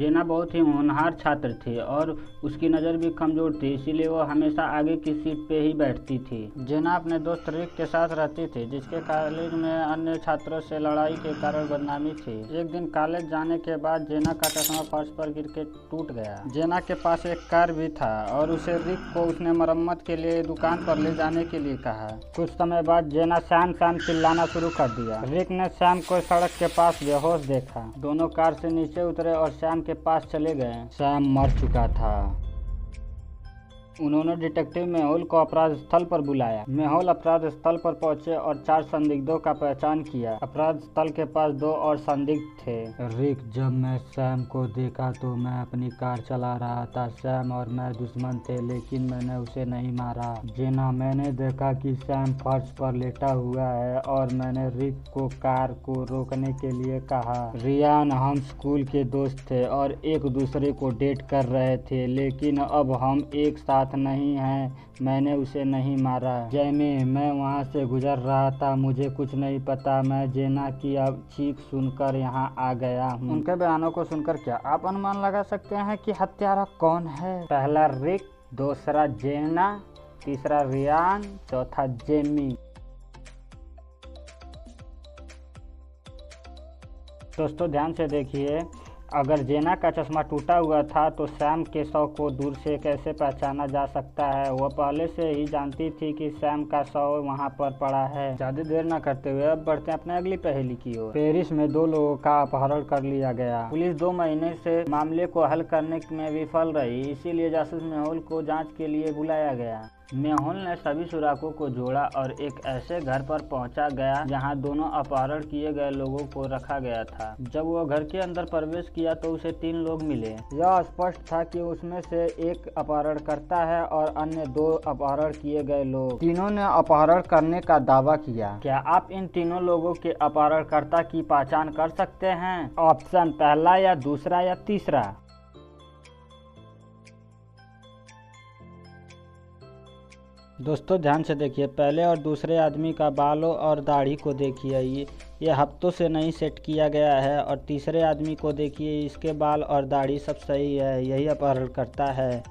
जेना बहुत ही होनहार छात्र थी और उसकी नज़र भी कमज़ोर थी, इसीलिए वो हमेशा आगे की सीट पे ही बैठती थी। जेना अपने दोस्त रिक के साथ रहती थी, जिसके कॉलेज में अन्य छात्रों से लड़ाई के कारण बदनामी थी। एक दिन कॉलेज जाने के बाद जेना का चश्मा फर्श पर गिर के टूट गया। जेना के पास एक कार भी था और उसे रिक को उसने मरम्मत के लिए दुकान पर ले जाने के लिए कहा। कुछ समय बाद जेना सैम सैम चिल्लाना शुरू कर दिया। रिक ने सैम को सड़क के पास बेहोश देखा। दोनों कार से नीचे उतरे और सैम के पास चले गए। सैम मर चुका था। उन्होंने डिटेक्टिव मेहुल को अपराध स्थल पर बुलाया। मेहुल अपराध स्थल पर पहुंचे और 4 संदिग्धों का पहचान किया। अपराध स्थल के पास 2 और संदिग्ध थे। रिक, जब मैं सैम को देखा तो मैं अपनी कार चला रहा था। सैम और मैं दुश्मन थे, लेकिन मैंने उसे नहीं मारा। जेना, मैंने देखा कि सैम फर्श पर लेटा हुआ है और मैंने रिक को कार को रोकने के लिए कहा। रियान, हम स्कूल के दोस्त थे और एक दूसरे को डेट कर रहे थे, लेकिन अब हम एक साथ नहीं है। मैंने उसे नहीं मारा। जैमी, मैं वहाँ से गुजर रहा था, मुझे कुछ नहीं पता। मैं जेना की अब चीख सुनकर यहाँ आ गया हूँ। उनके बयानों को सुनकर क्या आप अनुमान लगा सकते हैं कि हत्यारा कौन है? पहला रिक, दूसरा जेना, तीसरा रियान, चौथा जेमी। दोस्तों ध्यान से देखिए, अगर जेना का चश्मा टूटा हुआ था तो सैम के शव को दूर से कैसे पहचाना जा सकता है? वह पहले से ही जानती थी कि सैम का शव वहां पर पड़ा है। ज्यादा देर न करते हुए अब बढ़ते हैं अपने अगली पहेली की ओर। पेरिस में 2 लोगों का अपहरण कर लिया गया। पुलिस 2 महीने से मामले को हल करने में विफल रही, इसीलिए जासूस मेहुल को जाँच के लिए बुलाया गया। मेहुल ने सभी सुरागों को जोड़ा और एक ऐसे घर पर पहुंचा गया जहां दोनों अपहरण किए गए लोगों को रखा गया था। जब वह घर के अंदर प्रवेश किया तो उसे 3 लोग मिले। यह स्पष्ट था कि उसमें से एक अपहरणकर्ता है और अन्य 2 अपहरण किए गए लोग। तीनों ने अपहरण करने का दावा किया। क्या आप इन तीनों लोगों के अपहरणकर्ता की पहचान कर सकते हैं? ऑप्शन पहला या दूसरा या तीसरा? दोस्तों ध्यान से देखिए, पहले और दूसरे आदमी का बालों और दाढ़ी को देखिए, ये हफ्तों से नहीं सेट किया गया है। और तीसरे आदमी को देखिए, इसके बाल और दाढ़ी सब सही है, यही अपहरणकर्ता है।